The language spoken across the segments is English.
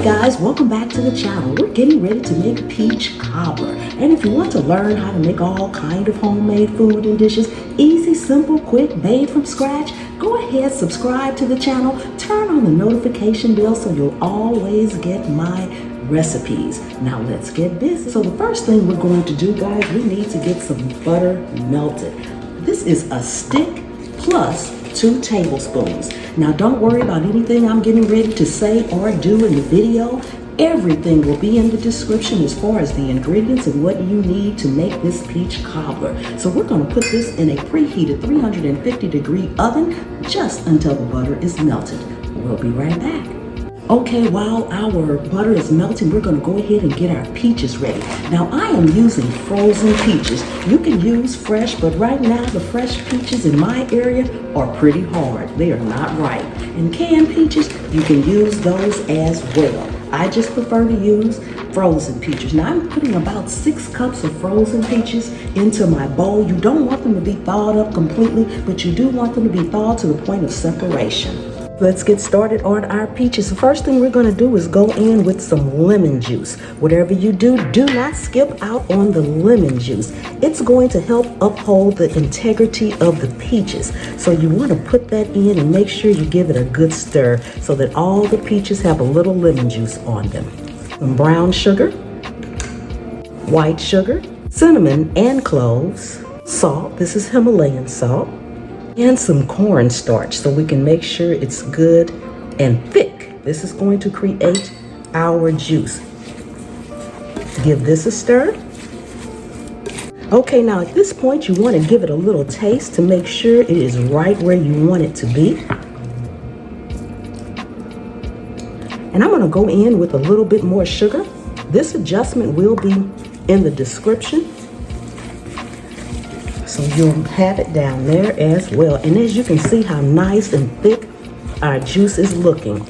guys, welcome back to the channel. We're getting ready to make peach cobbler. And if you want to learn how to make all kind of homemade food and dishes, easy, simple, quick, made from scratch, go ahead, subscribe to the channel, turn on the notification bell so you'll always get my recipes. Now let's get busy. So the first thing we're going to do, guys, we need to get some butter melted. This is a stick plus 2 tablespoons. Now don't worry about anything I'm getting ready to say or do in the video. Everything will be in the description as far as the ingredients and what you need to make this peach cobbler. So we're going to put this in a preheated 350-degree oven just until the butter is melted. We'll be right back. Okay, while our butter is melting, we're going to go ahead and get our peaches ready. Now, I am using frozen peaches. You can use fresh, but right now the fresh peaches in my area are pretty hard. They are not ripe. And canned peaches, you can use those as well. I just prefer to use frozen peaches. Now, I'm putting about 6 cups of frozen peaches into my bowl. You don't want them to be thawed up completely, but you do want them to be thawed to the point of separation. Let's get started on our peaches. The first thing we're going to do is go in with some lemon juice. Whatever you do, do not skip out on the lemon juice. It's going to help uphold the integrity of the peaches. So you want to put that in and make sure you give it a good stir so that all the peaches have a little lemon juice on them. Some brown sugar, white sugar, cinnamon and cloves, salt. This is Himalayan salt. And some cornstarch so we can make sure it's good and thick. This is going to create our juice. Give this a stir. Okay, now at this point you want to give it a little taste to make sure it is right where you want it to be. And I'm going to go in with a little bit more sugar. This adjustment will be in the description. So you'll have it down there as well. And as you can see how nice and thick our juice is looking.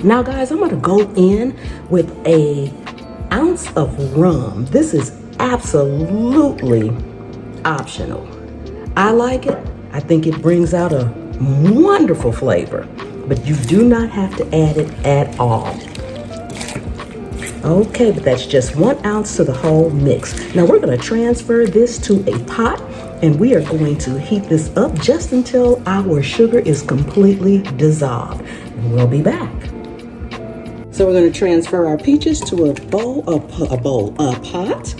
Now guys, I'm gonna go in with an ounce of rum. This is absolutely optional. I like it. I think it brings out a wonderful flavor, but you do not have to add it at all. Okay, but that's just 1 ounce to the whole mix. Now we're going to transfer this to a pot and we are going to heat this up just until our sugar is completely dissolved. And we'll be back. So we're going to transfer our peaches to a pot,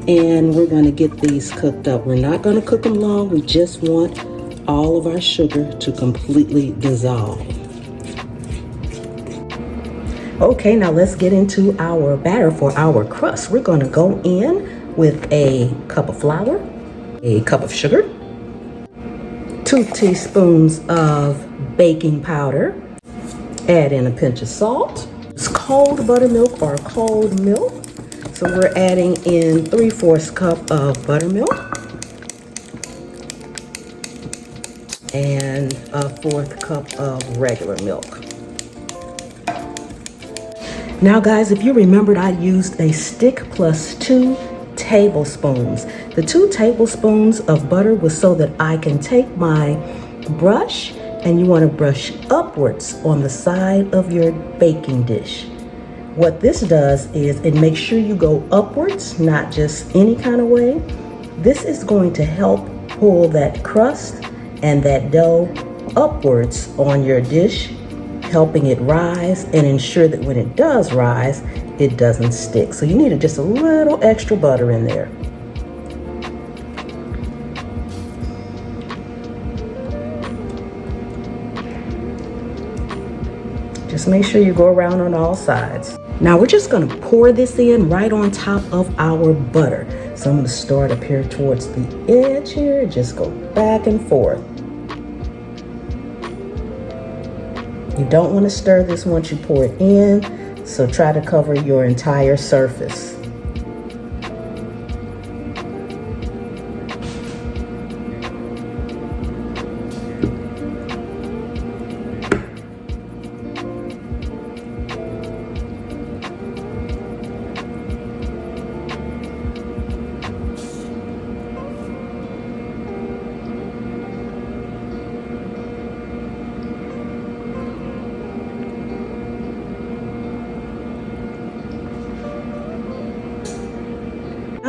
and we're going to get these cooked up. We're not going to cook them long. We just want all of our sugar to completely dissolve. Okay, now let's get into our batter for our crust. We're going to go in with a cup of flour, a cup of sugar, 2 teaspoons of baking powder, add in a pinch of salt. It's cold buttermilk or cold milk. So we're adding in 3/4 cup of buttermilk and a 1/4 cup of regular milk. Now guys, if you remembered, I used a stick plus 2 tablespoons. The 2 tablespoons of butter was so that I can take my brush, and you want to brush upwards on the side of your baking dish. What this does is it makes sure you go upwards, not just any kind of way. This is going to help pull that crust and that dough upwards on your dish, helping it rise and ensure that when it does rise, it doesn't stick. So you need just a little extra butter in there. Just make sure you go around on all sides. Now we're just gonna pour this in right on top of our butter. So I'm gonna start up here towards the edge here, just go back and forth. You don't want to stir this once you pour it in, so try to cover your entire surface.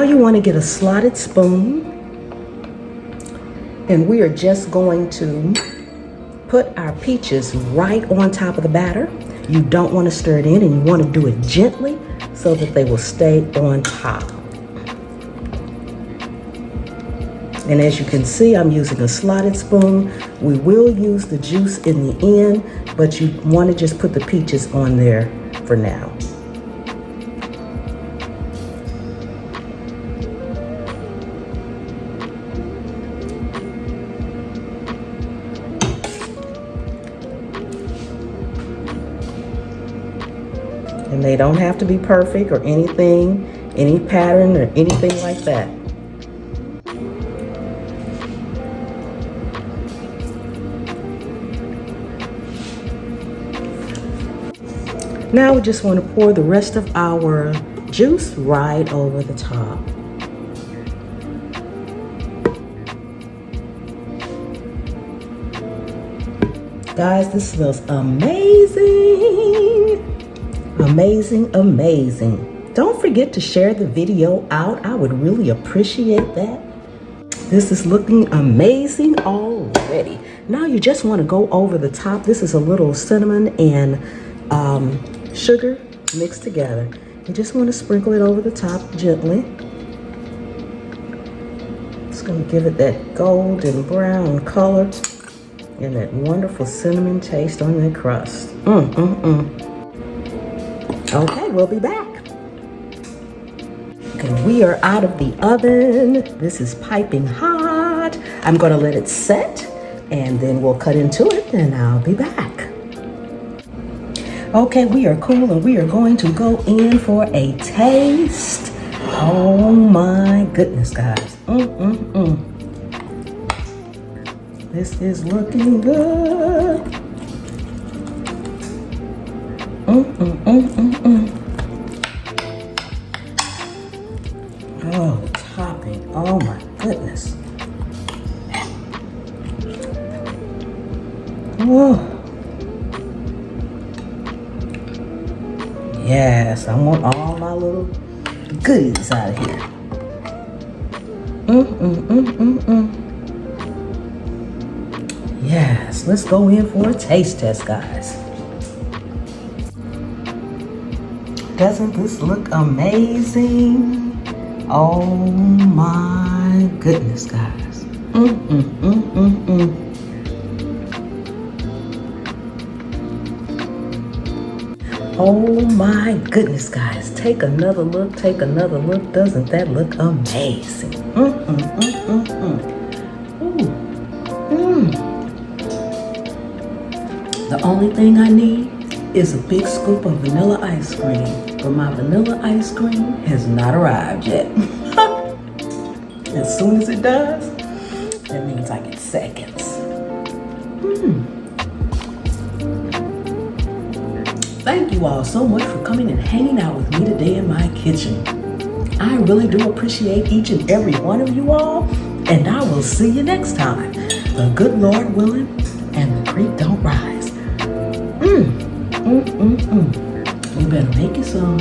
you want to get a slotted spoon, and we are just going to put our peaches right on top of the batter. You don't want to stir it in, and you want to do it gently so that they will stay on top. And as you can see, I'm using a slotted spoon. We will use the juice in the end, but you want to just put the peaches on there for now. And they don't have to be perfect or anything, any pattern or anything like that. Now we just want to pour the rest of our juice right over the top. Guys, this smells amazing. Amazing, amazing. Don't forget to share the video out. I would really appreciate that. This is looking amazing already. Now you just want to go over the top. This is a little cinnamon and sugar mixed together. You just want to sprinkle it over the top gently. It's going to give it that golden brown color and that wonderful cinnamon taste on that crust. Okay, we'll be back. Okay, we are out of the oven. This is piping hot. I'm going to let it set, and then we'll cut into it, and I'll be back. Okay, we are cool, and we are going to go in for a taste. Oh my goodness, guys. This is looking good. Oh, the topping. Oh my goodness. Oh. Yes, I want all my little goodies out of here. Yes, let's go in for a taste test, guys. Doesn't this look amazing? Oh my goodness, guys. Oh my goodness, guys. Take another look, take another look. Doesn't that look amazing? The only thing I need is a big scoop of vanilla ice cream, but my vanilla ice cream has not arrived yet. As soon as it does, that means I get seconds. Thank you all so much for coming and hanging out with me today in my kitchen. I really do appreciate each and every one of you all, and I will see you next time. The good Lord willing, and the creek don't rise. You better make it some.